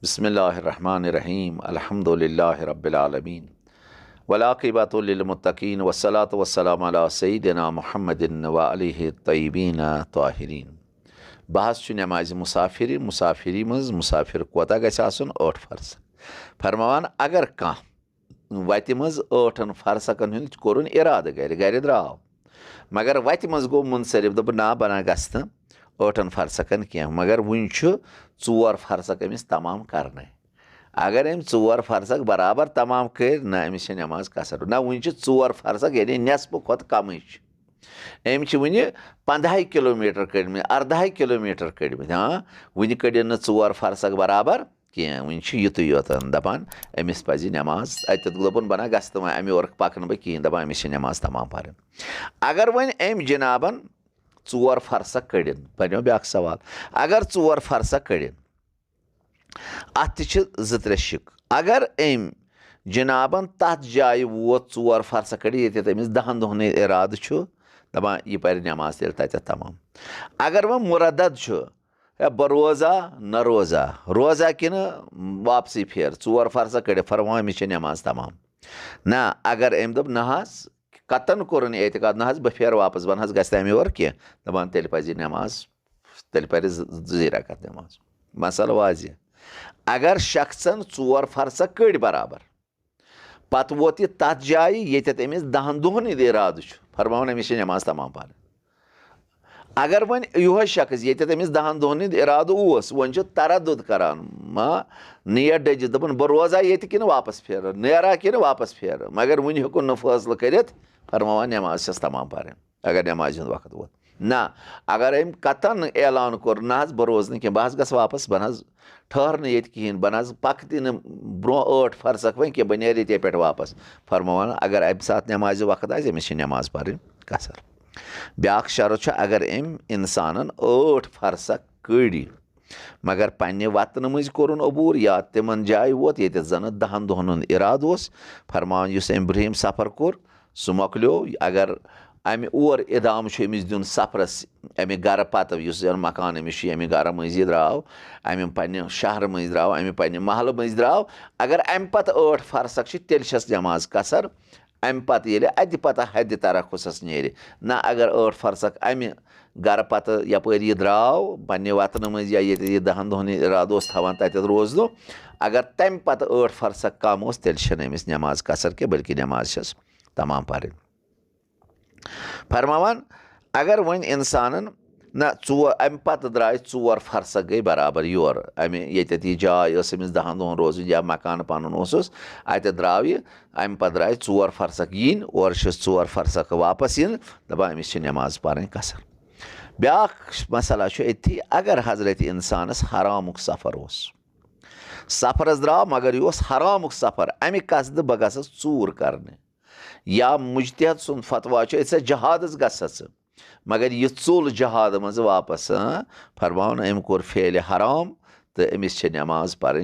बिस्मिल्लाहिर्रहमानिर्रहीम अल्हम्दुलिल्लाहि रब्बिल आलमीन वलाक़िबतु लिल्मुत्तक़ीन वस्सलातु वस्सलामु अला सय्यिदिना मुहम्मदिन व आलिहि तय्यिबीन ताहिरीन। बहस नमाज मुसाफिरी मज मुसाफिर कोता गछ आसुन 8 फर्स फरमान अगर कह वत मज 8 फर्सकन हुंद कोरुन इराद गर द्राव मगर वत मज गो मुनसरिफ दोप ना बना गस 8 फर्सकन कह मगर वुन 4 फर्सक अमिस तमाम करने अगर अम 4 फर्सक बराबर तमाम कर ना अमिस नमाज कसर ना वुन 4 फर्सक यानी नेसफ खोत कम अम 15 किलोमीटर कड़म 18 किलोमीटर कड़म हाँ वन कड़न 4 फर्सक बराबर कह वन युत योत दपान अमिस पज नमाज अत दोपन बना गस तो अमे और पकन बह कहें दपान अमिस नमाज तमाम पर अगर वन अम जनाबन 4 फर्सक कड़न बनो ब्याक सवाल अगर 4 फर्सक कड़न अत त्रे शिक अगर अम जनाबन तथ जाय वोत 4 फर्सक कड़ ये अमिस 10 दोहन इराद दपान यह पर नमाज तेल तत तमाम अगर वह मुरदद बह रोजा न रोजा रोजा कि वापसी फेर 4 फर्सक कड़ फरमा अमिस नमाज तमाम ना अगर अम दोप ना कतन कोरन एतकाद ना बह फेर वापस बन गस अमे और कह दपान तेल पज नमाज तेल पर 2 रकत नमाज मसल वाज अगर शख्सन 4 फर्सक कड़ बराबर पत वोत यह तथ जाय ये अमिस 10 दोहन इराद फरमान अमिस नमाज तमाम पर अगर वन यो शख्स ये अमिस 10 दोहन इराद वन तरदुद करान नेट डजिस दपन बह रोजा ये कि वापस फेर नेरा कि वापस फेर मगर वन हेकुन फैसला कर फरमान नमाज तमाम पर अगर नमाज वक्त वोत ना अगर अम कतन ऐलान कोर ना बह रोज न बह गस वापस बह ठहर ये कहें बह पक त ब्रो 8 फर्सक वन कह बह नीर ये पे वापस फरमान अगर अमि सात नमाज वक्त अमिस नमाज पर कसर ब्याक शरत अगर अम इंसान 8 फर्सक कड़ी मगर पन्ने वतन मज कोरुन अबूर या तिमन जाय वोत ये जन 10 दोहन इराद फरमान युस अम ब्रहिम सफर कोर सह मोकलो अगर अमे और इदाम अमिस दिन सफरस अमे गर पत मकान अमिस अमे गर मजी द्राव अमे पन्ने शहर मज द्राव अमे पन्ने महल मज द्राव अगर अमे पत 8 फर्सक तेल नमाज कसर अमे पत ये अत पत हद तरखुसस नेर ना अगर 8 फर्सक अमे गर पत यपर यह द्राव पन्ने वतन मज या ये 10 दोहन इराद थवान तत रोजन अगर तम पत 8 फर्सक कम तेल अमिस नमाज कसर के बल्कि नमाज तमाम पर फरमान अगर वन इंसान ना अम पत द्राय 4 फर्सक गई बराबर योर अमे ये जाय अमिस 10 दोहन रोज या मकान पन अत द्राव यह अम पत द्राय 4 फर्सक यीन और 4 फर्सक वापस इन दपान अमिस नमाज पर कसर ब्याक मसला अथी अगर हजरत इंसानस हरामुक सफर सफरस द्राव मगर यह हरामुक सफर अमे कसद बह गस चूर करने या मुजतहद सुन फतवा जहाद गस मगर यह चुल जहाद मज वापस फरमान अम कोर फेल हराम तो अमिस नमाज पर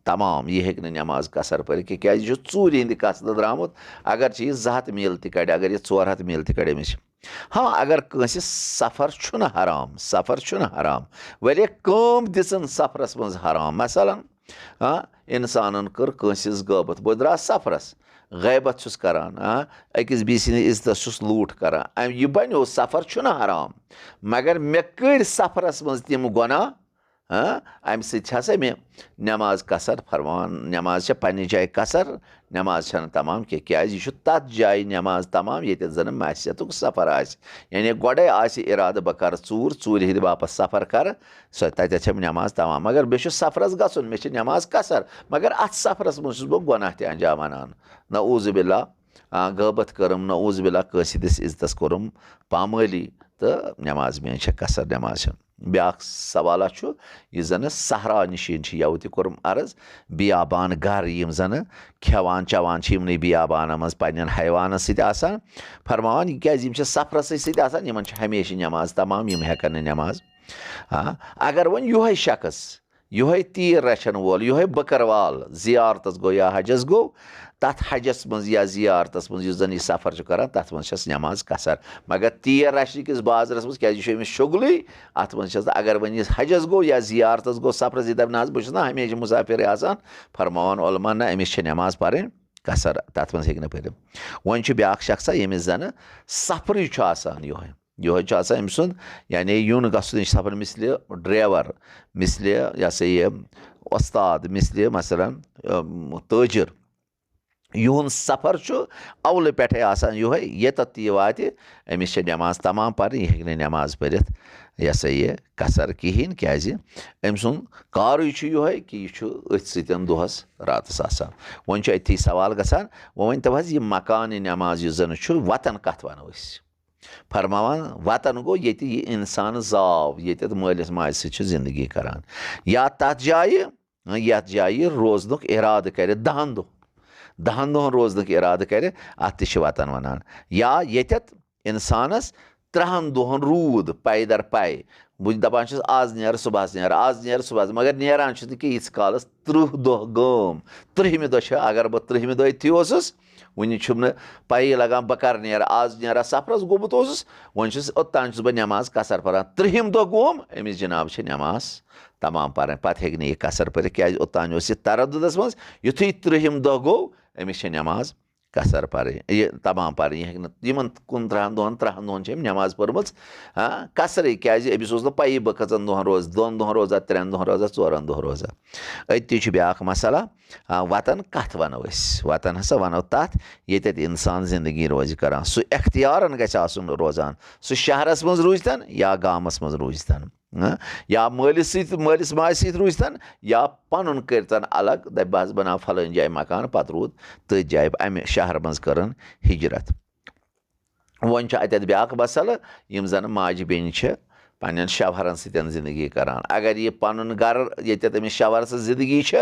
तमाम यह हेक नमाज कसर पर क्या चूर हंद कसद द्रामुत अगर यह 200 मील तड़ अगर यह 400 मील तड़ अमिस हाँ अगर कंस सफर हराम वले कम दिसन सफरस मज हराम मसलन इंसान कर कंस गबत बह द्रा सफरस गैबत करान अकिस बीस इज्जत लूट करान यह बनो सफर हराम मगर मे कड़ सफरस मज तम गुनाह अमि ससा मे नमाज कसर फरमान नमाज पन्ने जाय कसर नमाज तमाम क्या यह तथ जाय नमाज तमाम ये जन मैसियतुक सफर यानी गोडे इराद बह कर चूर हंद वापस सफर कर सो तत नमाज तमाम मगर बे सफरस गसन मे नमाज कसर मगर अत सफरस मज बह गुनाह त अंजाम अनान नऊज़ बिल्लाह गबत करम नऊज़ बिल्लाह कसिदिस इज्जत कोरम पामाली तो नमाज मे कसर नमाज ब्याक सवाल यह जन सहरा नशीन यव तम अर्ज बियाबान गर यम जन खेवान चवान बियाबान मज पन्न हैवान सतान फरमान क्या सफरस सतान हमेशा नमाज तमाम यम हेकन नमाज अगर वन यो शख्स یِہوٚے تیٖر رچھن وول یِہوٚے بٔکٕروال زِیارتس گوٚو یا حجس گوٚو تتھ حجس منٛز یا زِیارتس منٛز یُس زن یہِ سفر چھُ کران تتھ منٛز چھس نٮ۪ماز قصر مگر تیٖر رچھنہٕ کِس بازرس منٛز کیازِ یہِ چھُ أمِس شُگلٕے اتھ منٛز چھس اگر وۄنۍ یہِ حجس گوٚو یا زِیارتس گوٚو سفرس یہِ دپہِ نہ حظ بہٕ چھُس نا ہمیشہِ مُسافِرے آسان فرماوان علما نہ أمِس چھِ نٮ۪ماز پرٕنۍ قصر تتھ منٛز ہیٚکہِ نہٕ پٔرِتھ وۄنۍ چھُ بیٛاکھ شخصا ییٚمِس زنہٕ سفرٕے چھُ آسان یِہوٚے چھُ آسان أمۍ سُنٛد یعنی یُن گژھُن یہِ چھُ سفر مِثلہِ ڈرایور مِثلہِ یہِ ہسا یہِ وۄستاد مِثلہِ مثلاً تٲجِر یِہُنٛد سفر چھُ اولہٕ پٮ۪ٹھے آسان یِہوٚے ییٚتٮ۪تھ تہِ یہِ واتہِ أمِس چھِ نٮ۪ماز تمام پرٕنۍ یہِ ہیٚکہِ نہٕ نٮ۪ماز پٔرِتھ یہِ ہسا یہِ قصر کِہیٖنۍ کیازِ أمۍ سُنٛد کارٕے چھُ یِہوٚے کہِ یہِ چھُ أتھۍ سۭتۍ دۄہس راتس آسان وۄنۍ چھُ أتھی سوال گژھان وۄنۍ ؤنۍتو حظ یہِ مکانہِ نٮ۪ماز یُس زن چھُ وطن کتھ ونو أسۍ فرماوان وطن گوٚو ییٚتہِ یہِ انسان زاو ییٚتٮ۪تھ مٲلِس ماجہِ سۭتۍ چھُ زندگی کران یا تتھ جایہِ یتھ جایہِ روزنُک ارادٕ کرِ 10 دۄہن روزنُک ارادٕ کرِ اتھ تہِ چھِ وطن ونان یا ییٚتٮ۪تھ انسانس 3 دۄہن روٗد پے در پے بہٕ دپان چھُس آز نیرٕ صبحس نیرٕ آز نیرٕ صبحس مگر نیران چھُس نہٕ کینٛہہ ییٖتِس کالس 30 دۄہ گٲم 30مہِ دۄہ چھِ اگر بہٕ 30مہِ دۄہ تہِ اوسُس وُنہِ چھُم نہٕ پیی لگان بہٕ کر نیرٕ آز نیرا سفرس گوٚمُت اوسُس وۄنۍ چھُس اوٚتام چھُس بہٕ نٮ۪ماز قصر پران 30ہِم دۄہ گوٚم أمِس جناب چھِ نٮ۪ماز تمام پرٕنۍ پتہٕ ہیٚکہِ نہٕ یہِ قصر پٔرِتھ کیازِ اوٚتام اوس یہِ تردُدس منٛز یُتھُے 30ہِم دۄہ گوٚو أمِس چھِ نٮ۪ماز قصر پرٕنۍ یہِ تمام پرٕنۍ یہِ ہیٚکہِ نہٕ یِمن 15 دۄہن 3 دۄہن چھِ أمۍ نٮ۪ماز پٔرمٕژ قصرٕے کیازِ أمِس اوس نہٕ پیی بہٕ کٔژن دۄہن روزٕ 2 دۄہن روزا 3 دۄہن روزا 4 دۄہن روزا أتی چھُ بیٛاکھ مسئلہ وطن کتھ ونو أسۍ وطن ہسا ونو تتھ ییٚتٮ۪تھ انسان زندگی روزِ کران سُہ اختیارن گژھِ آسُن روزان سُہ شہرس منٛز روٗزتن یا گامس منٛز روٗزتن یا مٲلِس ماجہِ سۭتۍ روٗزتن یا پنُن کٔرتن الگ دپہِ بہٕ حظ بناو فلٲنۍ جایہِ مکان پتہٕ روٗد تٔتھۍ جایہِ امہِ شہرٕ منٛز کٔرٕن ہجرت وۄنۍ چھُ اتٮ۪تھ بیٛاکھ مسئلہٕ یِم زن ماجہِ بیٚنہِ چھِ پننٮ۪ن شوہرن سۭتۍ زندگی کران اگر یہِ پنُن گرٕ ییٚتٮ۪تھ أمِس شوہر سٕنٛز زندگی چھِ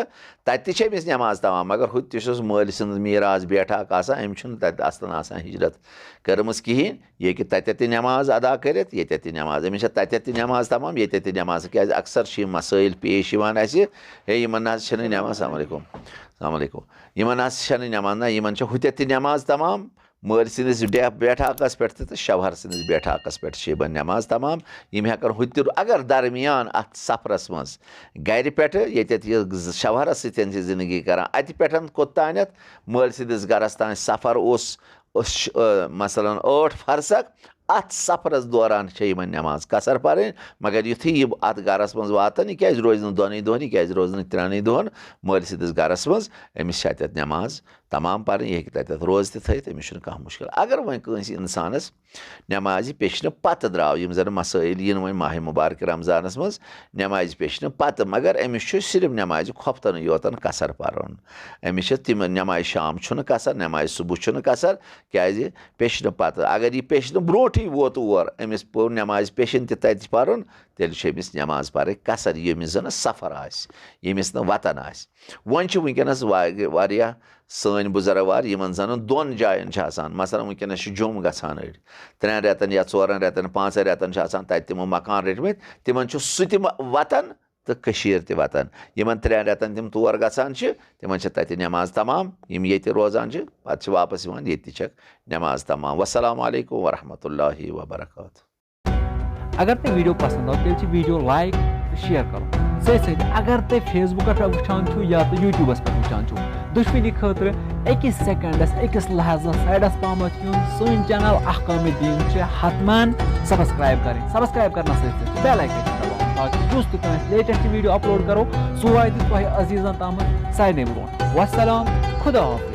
تتہِ تہِ چھِ أمِس نٮ۪ماز تمام مگر ہُتہِ تہِ چھُس مٲلۍ سٕنٛز میٖراث بیٹھاکھ آسان أمۍ چھُنہٕ تتہِ اصلن آسان ہجرت کٔرمٕژ کہیٖنۍ یہِ ہیٚکہِ تتٮ۪تھ تہِ نٮ۪ماز ادا کٔرِتھ ییٚتٮ۪تھ تہِ نٮ۪ماز أمِس چھِ تتٮ۪تھ تہِ نٮ۪ماز تمام ییٚتٮ۪تھ تہِ نٮ۪ماز کیازِ اکثر چھِ یِم مسٲیل پیش یِوان اسہِ ہے یِمن نہ حظ چھنہٕ نٮ۪ماز السلام علیکُم یِمن نہ حظ چھنہٕ نٮ۪ماز نہ یِمن چھِ ہُتٮ۪تھ تہِ نٮ۪ماز تمام مٲلۍ سٕنٛدِس بیٹھاکس پٮ۪ٹھ تہِ تہٕ شوہر سٕنٛدِس بیٹھاکس پٮ۪ٹھ چھِ یِمن نٮ۪ماز تمام یِم ہٮ۪کن ہُتہِ تہِ اگر درمیان اتھ سفرس منٛز گرِ پٮ۪ٹھٕ ییٚتٮ۪تھ یہِ شوہرس سۭتۍ چھِ زندگی کران اتہِ پٮ۪ٹھ کوٚتانٮ۪تھ مٲلۍ سٕنٛدِس گرس تانۍ سفر اوس مثلاً 8 فرسخ اتھ سفرس دوران چھےٚ یِمن نٮ۪ماز قصر پرٕنۍ مگر یُتھُے یِم اتھ گرس منٛز واتن یہِ کیازِ روزِ نہٕ 2 دۄہن یہِ کیازِ روزِ نہٕ 3 دۄہن مٲلۍ سٕنٛدِس گرس منٛز أمِس چھِ اتٮ۪تھ نٮ۪ماز تمام پرٕنۍ یہِ ہیٚکہِ تتٮ۪تھ روزٕ تہِ تھٲیِتھ أمِس چھُنہٕ کانٛہہ مُشکل اگر وۄنۍ کٲنٛسہِ انسانس نٮ۪مازِ پیٚچھنہٕ پتہٕ درٛاو یِم زن مسٲیل یِن وۄنۍ ماہِ مُبارکہِ رمضانس منٛز نٮ۪مازِ پیٚچھنہٕ پتہٕ مگر أمِس چھُ صرف نٮ۪مازِ خۄفتنٕے یوتن قصر پرُن أمِس چھِ تِم نٮ۪مازِ شام چھُنہٕ قصر نٮ۪مازِ صبح چھُنہٕ قصر کیازِ پیٚچھنہٕ پتہٕ اگر یہِ پیٚچھنہٕ برونٛٹھٕے ووت اور أمِس پوٚر نٮ۪مازِ پیٚچھِنۍ تہِ تتہِ پرُن تیٚلہِ چھُ أمِس نٮ۪ماز پرٕنۍ قصر ییٚمِس زن سفر آسہِ ییٚمِس نہٕ وطن آسہِ وۄنۍ چھِ وٕنکیٚنس واریاہ سٲنۍ بُزرٕوار یِمن زن 2 جاین چھِ آسان مثلاً وٕنکیٚنس چھِ جوٚم گژھان أڑۍ 3 رٮ۪تن یا 4 رٮ۪تن 5 رٮ۪تن چھِ آسان تتہِ تِمو مکان رٔٹمٕتۍ تِمن چھُ سُہ تہِ وطن تہٕ کٔشیٖر تہِ وطن یِمن 3 رٮ۪تن تِم تور گژھان چھِ تِمن چھِ تتہِ نٮ۪ماز تمام یِم ییٚتہِ روزان چھِ پتہٕ چھِ واپس یِوان ییٚتہِ تہِ چھکھ نٮ۪ماز تمام والسلام علیکم ورحمتہ اللہ وبرکاتہ اگر تۄہہِ ویٖڈیو پسنٛد آو تیٚلہِ چھِ ویٖڈیو لایک تہٕ شِیر کرُن سۭتۍ سۭتۍ اگر تُہۍ فیس بُکس پٮ۪ٹھ وٕچھان چھُو یا تہٕ یوٗٹیوٗبس پٮ۪ٹھ وٕچھان چھُو دُشمنی خٲطرٕ أکِس سیکنڈس أکِس لحظس سایڈس پامتھ یُن سٲنۍ چینل احکامِ دیٖن چھِ حتمان سبسکرایب کرٕنۍ سبسکرایب کرنس سۭتۍ سۭتۍ بیل آیکن چھِ دباوُن تاکہِ یُس تہِ کٲنٛسہِ لیٹسٹ ویٖڈیو اپلوڈ کرو سُہ واتہِ تۄہہِ عزیٖزن تامتھ سارنٕے برونٛٹھ والسلام خدا حافظ